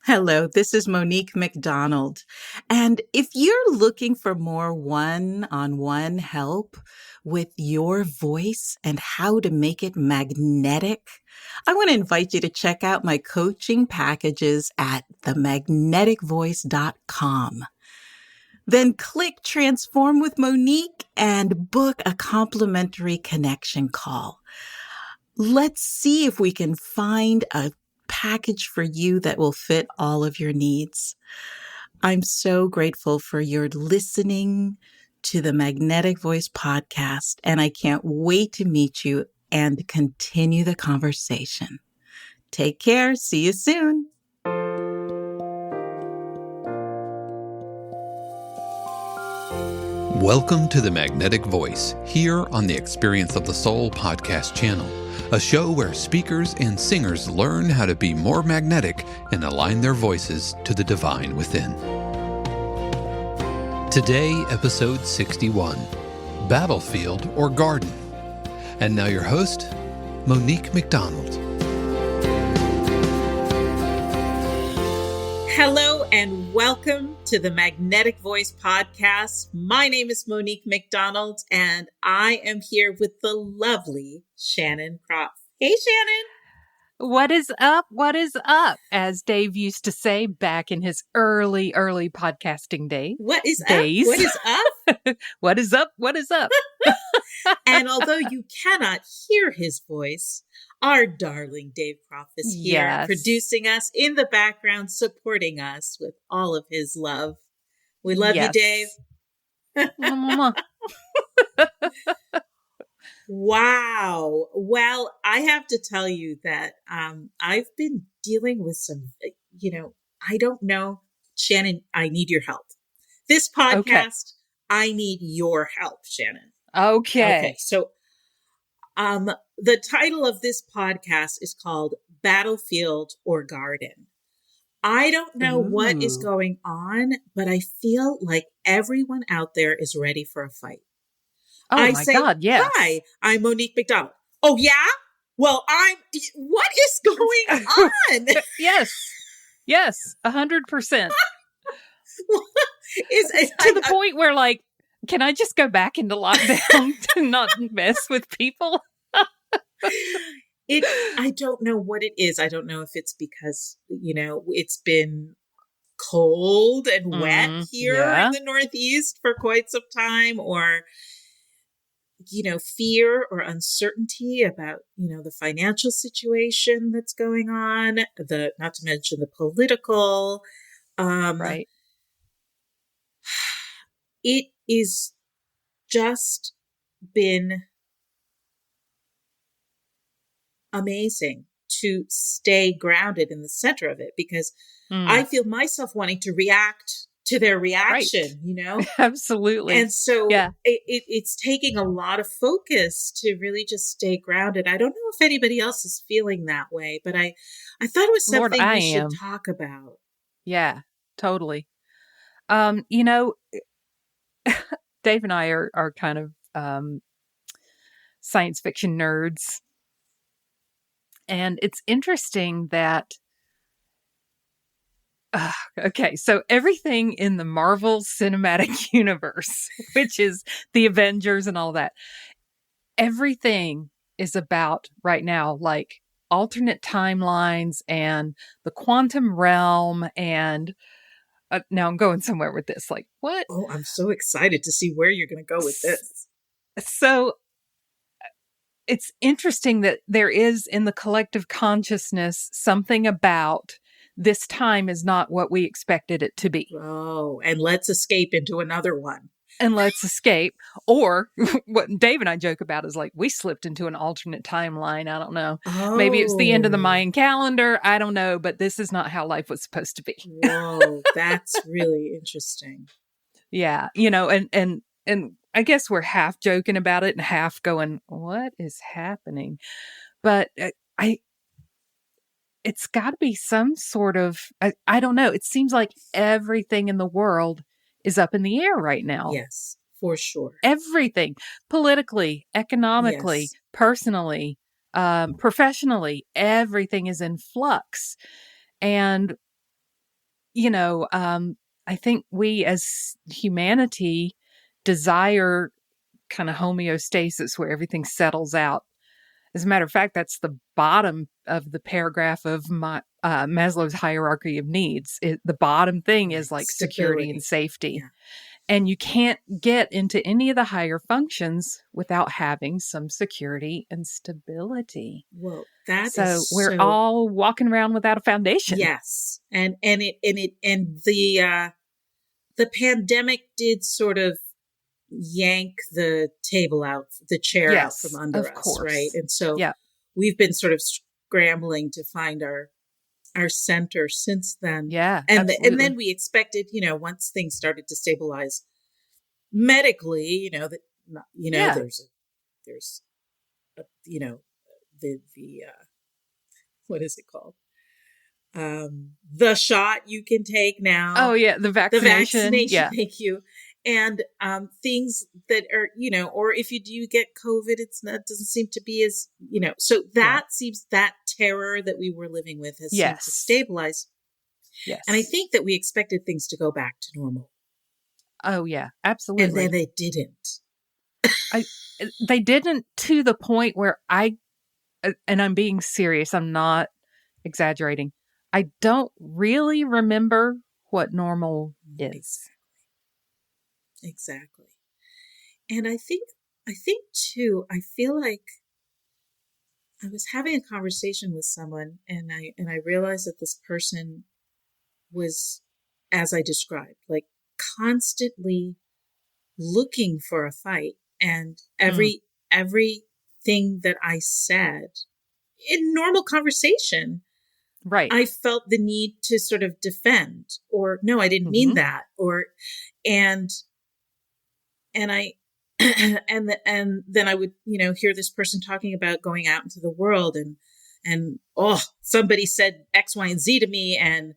Hello, this is Monique McDonald. And if you're looking for more one-on-one help with your voice and how to make it magnetic, I want to invite you to check out my coaching packages at themagneticvoice.com. Then click Transform with Monique and book a complimentary connection call. Let's see if we can find a package for you that will fit all of your needs. I'm so grateful for your listening to the Magnetic Voice podcast, and I can't wait to meet you and continue the conversation. Take care. See you soon. Welcome to the Magnetic Voice, here on the Experience of the Soul podcast channel, a show where speakers and singers learn how to be more magnetic and align their voices to the divine within. Today, episode 61, Battlefield or Garden. And now your host, Monique McDonald. Hello and welcome to the Magnetic Voice podcast. My name is Monique McDonald and I am here with the lovely Shannon Kropf. Hey, Shannon. What is up? What is up? As Dave used to say back in his early podcasting days. What is up? What is up? What is up? What is up? And although you cannot hear his voice, our darling Dave Kropf is here, producing us in the background, supporting us with all of his love. We love you, Dave. Wow. Well, I have to tell you that I've been dealing with some, I don't know. Shannon, I need your help. This podcast, I need your help, Shannon. Okay. So the title of this podcast is called Battlefield or Garden. I don't know what is going on, but I feel like everyone out there is ready for a fight. Oh, my God, yes. Hi, I'm Monique McDonald. Oh, yeah? Well, what is going on? Yes, 100%. To the point where, like, can I just go back into lockdown to not mess with people? I don't know what it is. I don't know if it's because, it's been cold and wet here in the Northeast for quite some time, or, fear or uncertainty about, the financial situation that's going on, not to mention the political. Right. It is just been amazing to stay grounded in the center of it, because I feel myself wanting to react to their reaction, Absolutely. And so it's taking a lot of focus to really just stay grounded. I don't know if anybody else is feeling that way, but I thought it was something we should talk about. Yeah, totally. Dave and I are kind of science fiction nerds. And it's interesting that, so everything in the Marvel Cinematic Universe, which is the Avengers and all that, everything is about right now, like alternate timelines and the quantum realm. And now I'm going somewhere with this. Like, what? Oh, I'm so excited to see where you're going to go with this. So it's interesting that there is in the collective consciousness something about this time is not what we expected it to be. Oh, and let's escape into another one. And let's escape. Or what Dave and I joke about is like, we slipped into an alternate timeline. I don't know. Oh. Maybe it's the end of the Mayan calendar. I don't know. But this is not how life was supposed to be. Whoa, that's really interesting. Yeah. And I guess we're half joking about it and half going, what is happening? But it's got to be some sort of, I don't know. It seems like everything in the world is up in the air right now. Yes, for sure. Everything, politically, economically, personally, professionally, everything is in flux. And I think we as humanity desire kind of homeostasis where everything settles out. As a matter of fact, that's the bottom of the paragraph of my Maslow's hierarchy of needs. The bottom thing is like security and safety. Yeah. And you can't get into any of the higher functions without having some security and stability. Well, that So is we're all walking around without a foundation. Yes. And the pandemic did sort of yank the chair out from under us, right? And so we've been sort of scrambling to find our center since then. Yeah. And then we expected, once things started to stabilize medically, there's the what is it called? The shot you can take now. Oh yeah. The vaccination. Yeah. Thank you. And things that are, or if you do get COVID, doesn't seem to be as, so that seems, that terror that we were living with has seemed to stabilize. Yes. And I think that we expected things to go back to normal. Oh yeah, absolutely. And then they didn't. They didn't, to the point where and I'm being serious, I'm not exaggerating, I don't really remember what normal is. Exactly. And I think too, I feel like I was having a conversation with someone and I realized that this person was, as I described, like constantly looking for a fight, and everything that I said in normal conversation, right, I felt the need to sort of defend, or no, I didn't mean that, and I and then I would hear this person talking about going out into the world and somebody said X, Y, and Z to me, and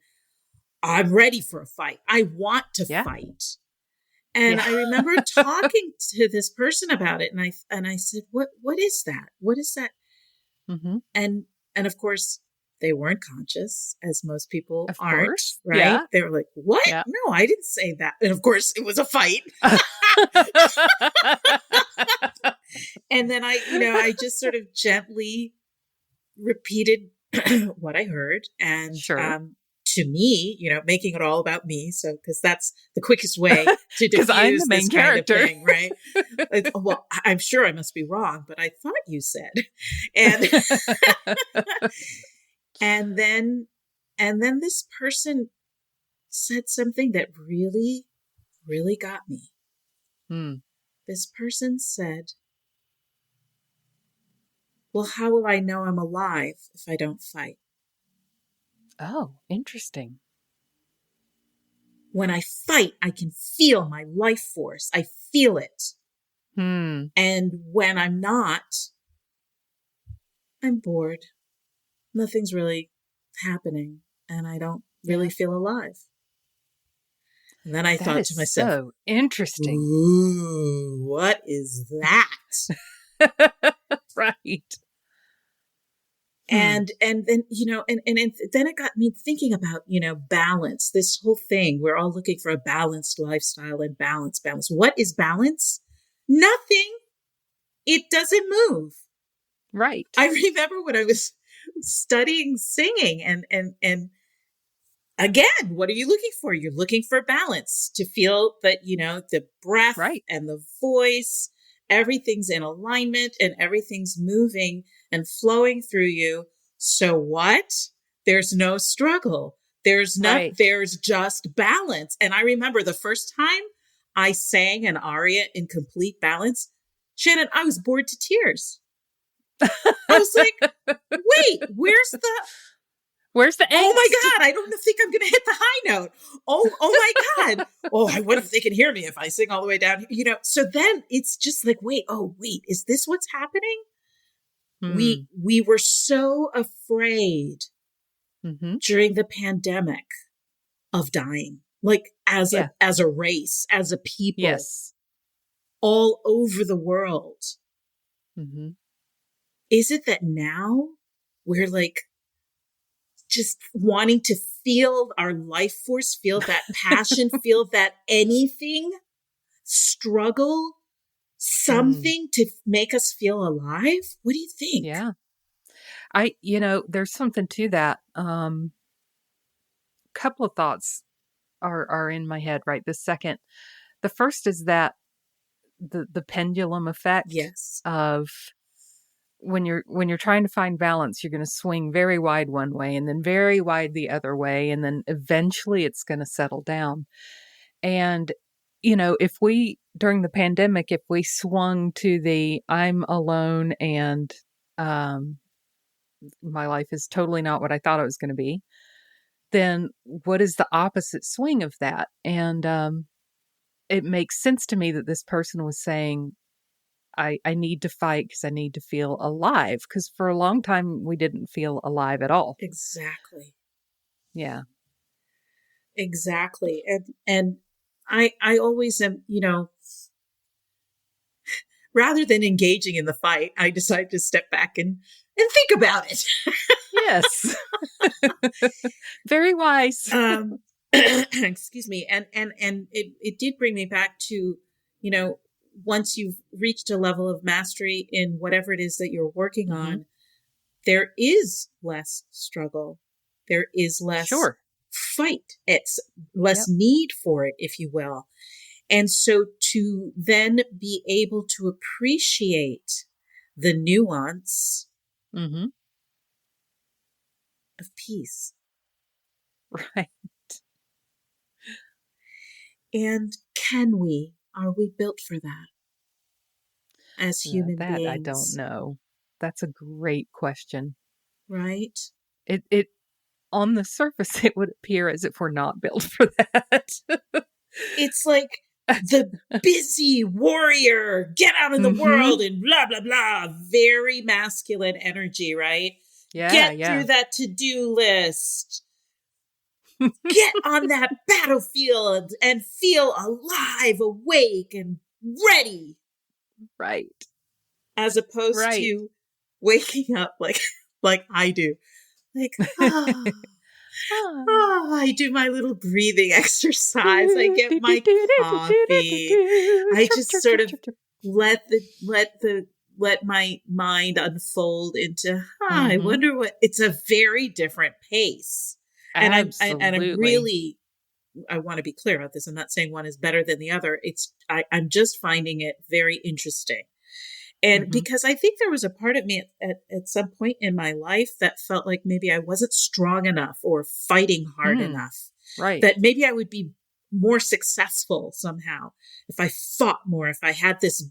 I'm ready for a fight. I want to fight. And I remember talking to this person about it, and I said, "What is that? What is that?" Mm-hmm. And of course, they weren't conscious, as most people aren't, course. right? Yeah. They were like, "What? Yeah. No, I didn't say that." And of course, it was a fight. And then I just sort of gently repeated what I heard, and to me, making it all about me. So, because that's the quickest way to diffuse I'm the main this character. kind of thing, right? Well, I'm sure I must be wrong, but I thought you said, and and then this person said something that really, really got me. This person said, "Well, how will I know I'm alive if I don't fight?" Oh, interesting. When I fight, I can feel my life force. I feel it. And when I'm not, I'm bored. Nothing's really happening, and I don't really feel alive. And then I thought to myself, so interesting. Ooh, what is that? Right. And then, and then it got me thinking about, balance, this whole thing. We're all looking for a balanced lifestyle and balance. What is balance? Nothing. It doesn't move. Right. I remember when I was studying singing and again, what are you looking for? You're looking for balance, to feel that, the breath and the voice, everything's in alignment and everything's moving and flowing through you. So what? There's no struggle. There's just balance. And I remember the first time I sang an aria in complete balance, Shannon, I was bored to tears. I was like, wait, where's the angst? Oh my God, I don't think I'm going to hit the high note. Oh my God. Oh, I wonder if they can hear me if I sing all the way down. So then it's just like, wait, is this what's happening? We were so afraid during the pandemic of dying, like as a race, as a people, all over the world. Is it that now we're like just wanting to feel our life force, feel that passion, feel that anything, struggle, something to make us feel alive. What do you think? Yeah. There's something to that. Couple of thoughts are in my head right this second. The first is that the pendulum effect Yes. of when you're trying to find balance, you're going to swing very wide one way and then very wide the other way, and then eventually it's going to settle down. And if we during the pandemic, if we swung to the I'm alone and my life is totally not what I thought it was going to be, then what is the opposite swing of that? And it makes sense to me that this person was saying, I need to fight because I need to feel alive. Because for a long time, we didn't feel alive at all. Exactly. Yeah. Exactly. And I always am, rather than engaging in the fight, I decide to step back and think about it. Yes. Very wise. Excuse me. And it did bring me back to, once you've reached a level of mastery in whatever it is that you're working on, there is less struggle. There is less fight. It's less need for it, if you will. And so to then be able to appreciate the nuance of peace. Right. And are we built for that as human beings? That I don't know. That's a great question. Right? It on the surface, it would appear as if we're not built for that. It's like the busy warrior, get out in the world and blah, blah, blah. Very masculine energy, right? Yeah. Get through that to-do list. Get on that battlefield and feel alive, awake, and ready. Right. As opposed to waking up like I do. Like, I do my little breathing exercise. I get my coffee. I just sort of let my mind unfold into, I wonder what, it's a very different pace. And I'm really, I want to be clear about this. I'm not saying one is better than the other. I'm just finding it very interesting. And because I think there was a part of me at some point in my life that felt like maybe I wasn't strong enough or fighting hard enough. Right. That maybe I would be more successful somehow if I fought more, if I had this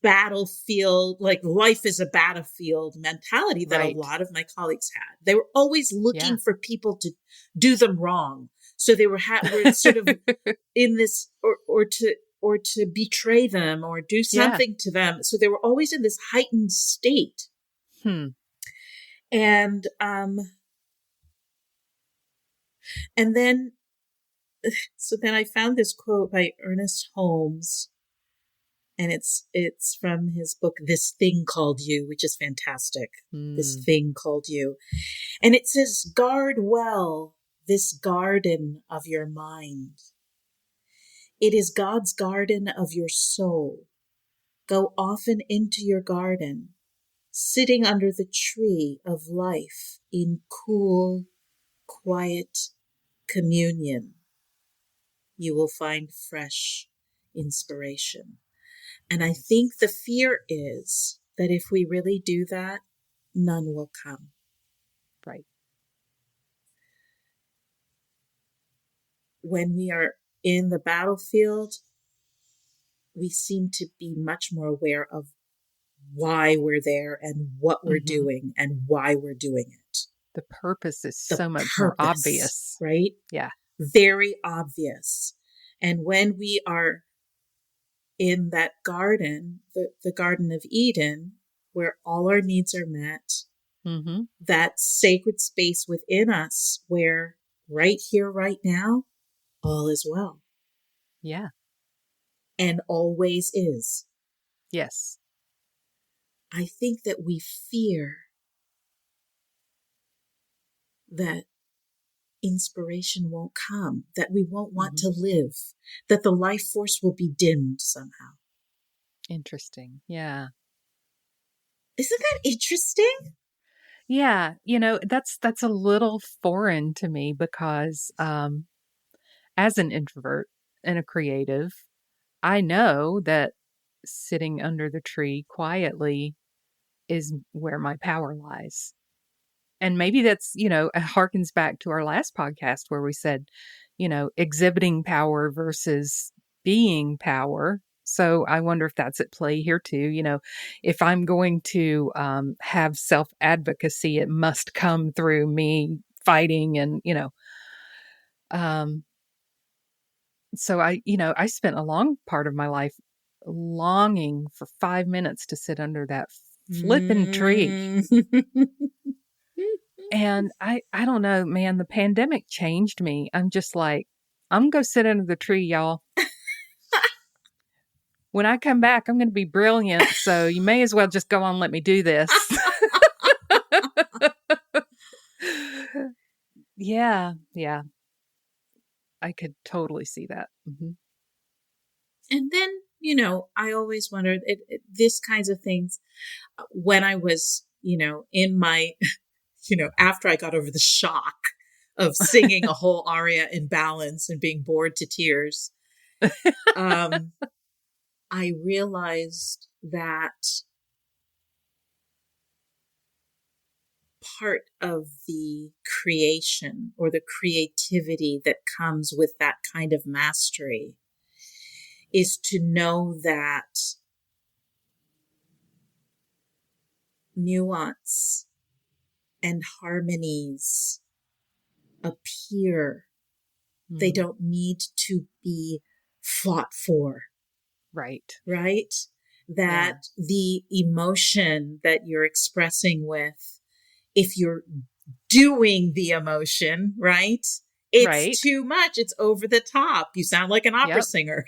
battlefield, like life is a battlefield mentality that a lot of my colleagues had. They were always looking for people to do them wrong. So they were sort of in this, or to betray them or do something to them. So they were always in this heightened state. And then I found this quote by Ernest Holmes, and it's from his book, This Thing Called You, which is fantastic. This Thing Called You. And it says, guard well this garden of your mind. It is God's garden of your soul. Go often into your garden, sitting under the tree of life in cool, quiet communion. You will find fresh inspiration. And I think the fear is that if we really do that, none will come. Right. When we are in the battlefield, we seem to be much more aware of why we're there and what we're doing and why we're doing it. The purpose is so much more obvious. Right? Yeah. Very obvious. And when we are in that garden, the Garden of Eden, where all our needs are met, that sacred space within us where right here, right now, all is well. Yeah. And always is. Yes. I think that we fear that inspiration won't come, that we won't want Mhm. to live, that the life force will be dimmed somehow. Interesting. Yeah. Isn't that interesting? Yeah, that's a little foreign to me because as an introvert and a creative, I know that sitting under the tree quietly is where my power lies. And maybe that's, it harkens back to our last podcast where we said, exhibiting power versus being power. So I wonder if that's at play here too. If I'm going to have self advocacy, it must come through me fighting and, um, so I spent a long part of my life longing for 5 minutes to sit under that flippin' tree. Mm. And I don't know, man, the pandemic changed me. I'm just like, I'm gonna go sit under the tree, y'all. When I come back, I'm gonna be brilliant. So you may as well just go on and let me do this. Yeah, yeah. I could totally see that. Mm-hmm. And then, I always wondered this kinds of things when I was, in my, after I got over the shock of singing a whole aria in balance and being bored to tears, I realized that part of the creation or the creativity that comes with that kind of mastery is to know that nuance and harmonies appear. They don't need to be fought for, Right. right? That the emotion that you're expressing with, if you're doing the emotion, right? It's Right. too much. It's over the top. You sound like an opera singer.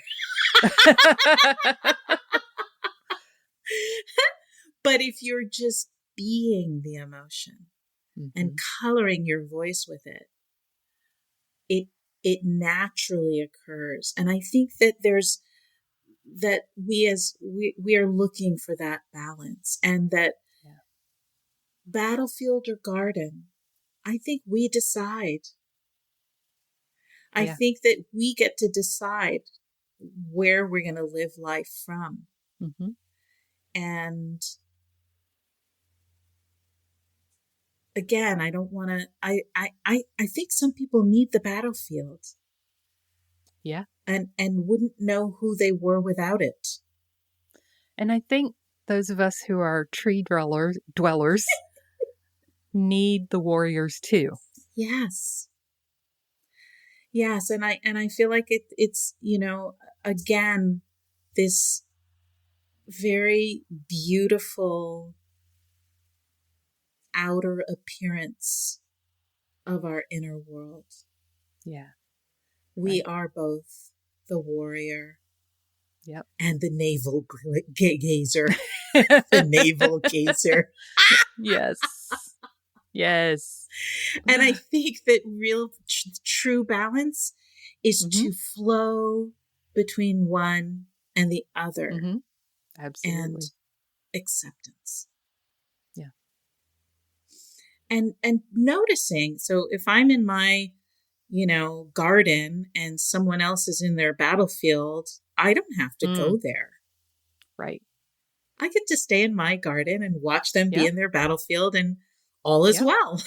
But if you're just being the emotion and coloring your voice with it, it naturally occurs. And I think that we are looking for that balance, and that battlefield or garden, I think we decide. I think that we get to decide where we're going to live life from. Mm-hmm. And again, I don't want to, I think some people need the battlefield. Yeah. And wouldn't know who they were without it. And I think those of us who are tree dwellers need the warriors too. Yes. Yes. And I feel like it's, again, this very beautiful outer appearance of our inner world. Yeah. We are both the warrior and the navel gazer. The navel gazer. Yes. Yes. And I think that real true balance is to flow between one and the other. Mm-hmm. Absolutely. And acceptance. Yeah. And noticing. So if I'm in my, garden and someone else is in their battlefield, I don't have to go there. Right. I get to stay in my garden and watch them be in their battlefield, and all is well.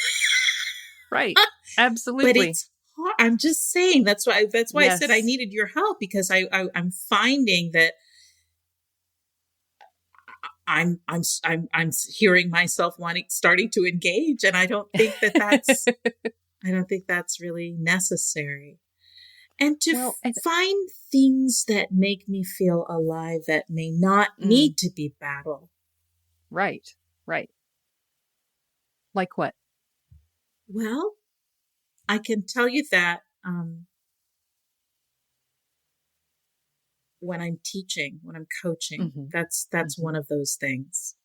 Right. Absolutely. But it's hard. I'm just saying, that's why I said I needed your help, because I'm finding that I'm hearing myself starting to engage, and I don't think that's really necessary. And to find things that make me feel alive that may not need to be battle. Right. Right. Like what? Well, I can tell you that when I'm teaching, when I'm coaching, that's one of those things.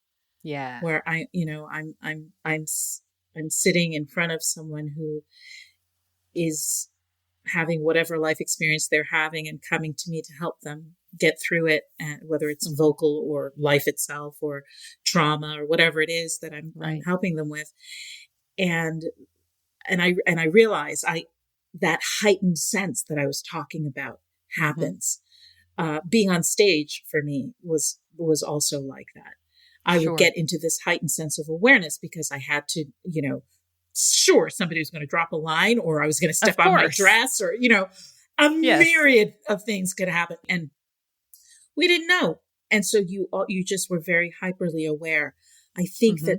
Yeah. Where I'm I'm sitting in front of someone who is having whatever life experience they're having and coming to me to help them get through it, and whether it's vocal or life itself or trauma or whatever it is that I'm helping them with. And I realize that heightened sense that I was talking about happens. Being on stage for me was also like that. I would get into this heightened sense of awareness because I had to, sure, somebody was going to drop a line, or I was going to step on my dress, or, a myriad of things could happen. And we didn't know. And so you just were very hyperly aware. I think I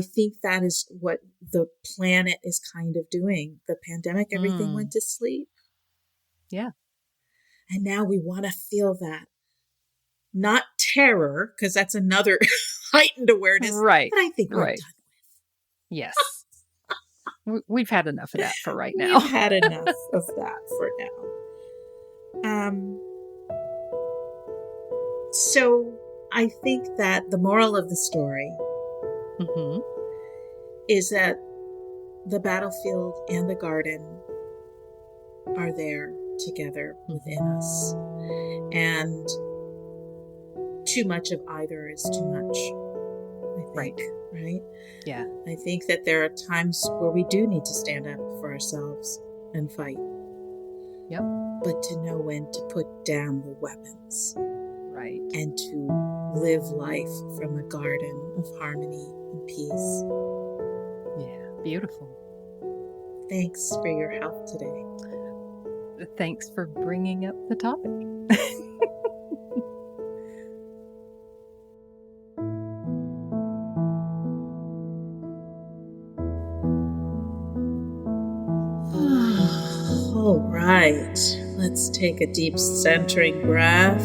think that is what the planet is kind of doing. The pandemic, everything went to sleep. Yeah. And now we want to feel that. Not terror, because that's another heightened awareness. Right. But I think we're done with. Yes. We've had enough of that for right now. We've had enough of that for now. So I think that the moral of the story is that the battlefield and the garden are there together within us. And too much of either is too much, I think. Right? Yeah. I think that there are times where we do need to stand up for ourselves and fight. Yep. But to know when to put down the weapons. Right. And to live life from a garden of harmony and peace. Yeah. Beautiful. Thanks for your help today. Thanks for bringing up the topic. All right, let's take a deep centering breath.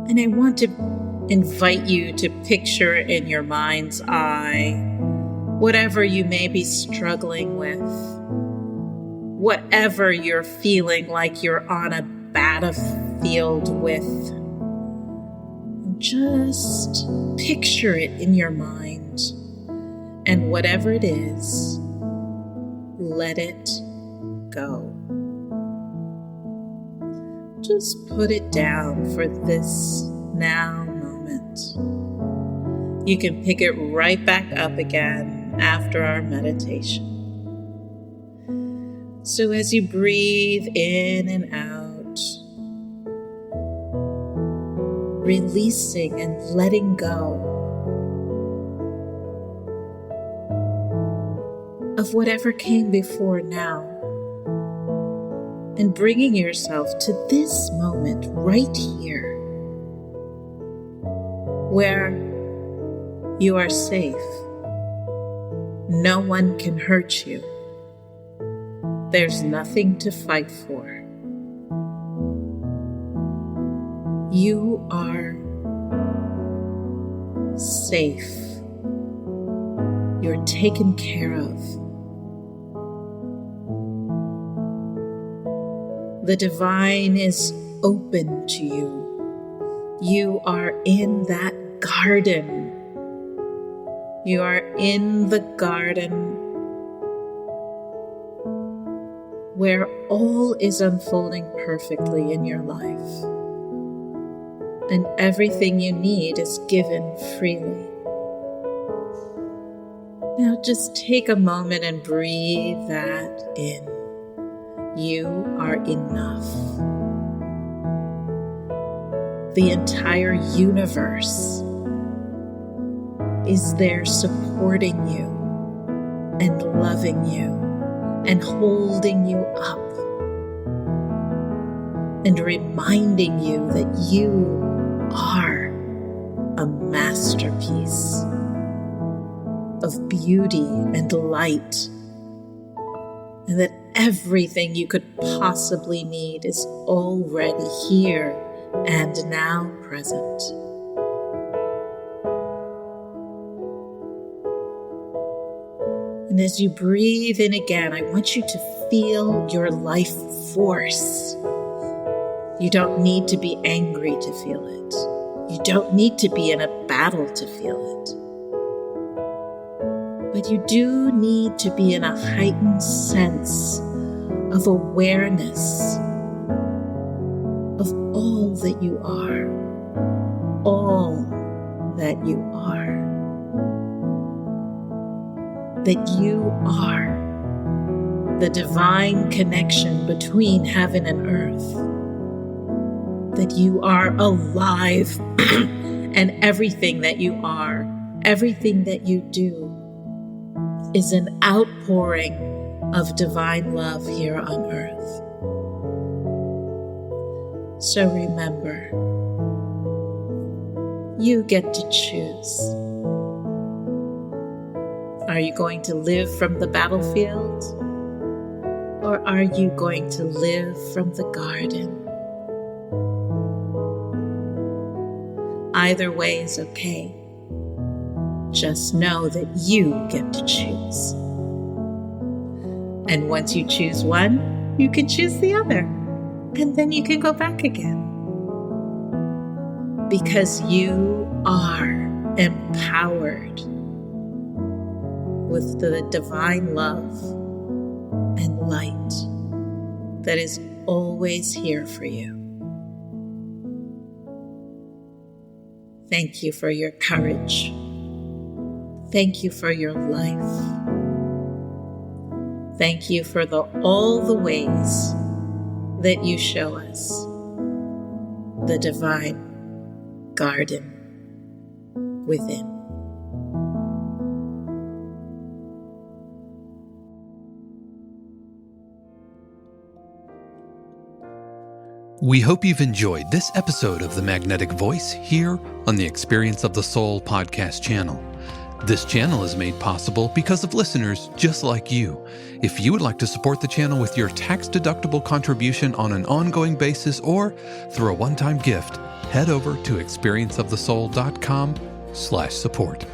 And I want to invite you to picture in your mind's eye whatever you may be struggling with, whatever you're feeling like you're on a battlefield with. Just picture it in your mind, and whatever it is, let it go. Just put it down for this now moment. You can pick it right back up again after our meditation. So as you breathe in and out, releasing and letting go of whatever came before now, and bringing yourself to this moment right here where you are safe. No one can hurt you. There's nothing to fight for. You are safe. You're taken care of. The divine is open to you. You are in that garden. You are in the garden where all is unfolding perfectly in your life. And everything you need is given freely. Now just take a moment and breathe that in. You are enough. The entire universe is there supporting you and loving you and holding you up and reminding you that you are a masterpiece of beauty and light, and that everything you could possibly need is already here and now present. And as you breathe in again, I want you to feel your life force. You don't need to be angry to feel it. You don't need to be in a battle to feel it. But you do need to be in a heightened sense of awareness of all that you are. All that you are. That you are the divine connection between heaven and earth. That you are alive and everything that you are, everything that you do is an outpouring of divine love here on earth. So remember, you get to choose. Are you going to live from the battlefield? Or are you going to live from the garden? Either way is okay. Just know that you get to choose. And once you choose one, you can choose the other. And then you can go back again. Because you are empowered with the divine love and light that is always here for you. Thank you for your courage. Thank you for your life. Thank you for all the ways that you show us the divine garden within. We hope you've enjoyed this episode of The Magnetic Voice here on the Experience of the Soul podcast channel. This channel is made possible because of listeners just like you. If you would like to support the channel with your tax-deductible contribution on an ongoing basis or through a one-time gift, head over to experienceofthesoul.com/support.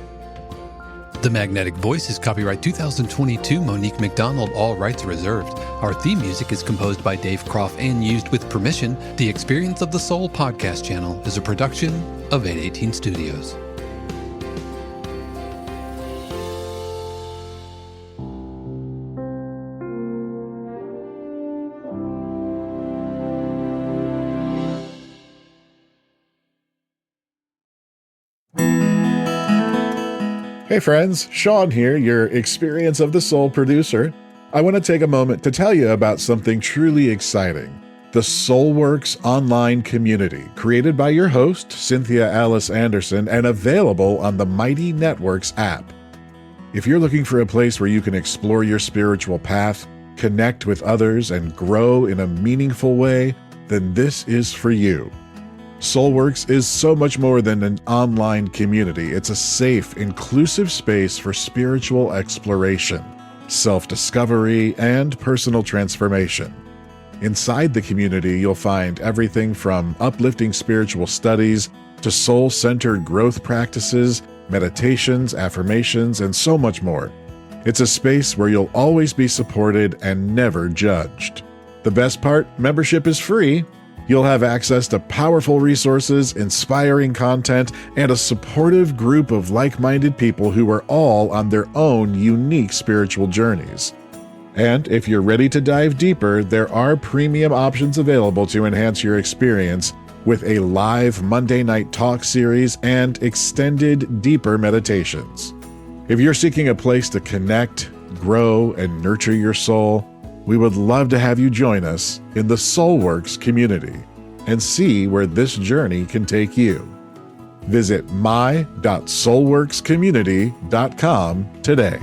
The Magnetic Voice is copyright 2022 Monique McDonald, all rights reserved. Our theme music is composed by Dave Kropf and used with permission. The Experience of the Soul podcast channel is a production of 818 Studios. Hey friends, Sean here, your Experience of the Soul producer. I want to take a moment to tell you about something truly exciting. The SoulWorks online community, created by your host, Cynthia Alice Anderson, and available on the Mighty Networks app. If you're looking for a place where you can explore your spiritual path, connect with others, and grow in a meaningful way, then this is for you. SoulWorks is so much more than an online community. It's a safe, inclusive space for spiritual exploration, self-discovery, and personal transformation. Inside the community, you'll find everything from uplifting spiritual studies to soul-centered growth practices, meditations, affirmations, and so much more. It's a space where you'll always be supported and never judged. The best part, membership is free. You'll have access to powerful resources, inspiring content, and a supportive group of like-minded people who are all on their own unique spiritual journeys. And if you're ready to dive deeper, there are premium options available to enhance your experience with a live Monday night talk series and extended, deeper meditations. If you're seeking a place to connect, grow, and nurture your soul, we would love to have you join us in the SoulWorks community and see where this journey can take you. Visit my.soulworkscommunity.com today.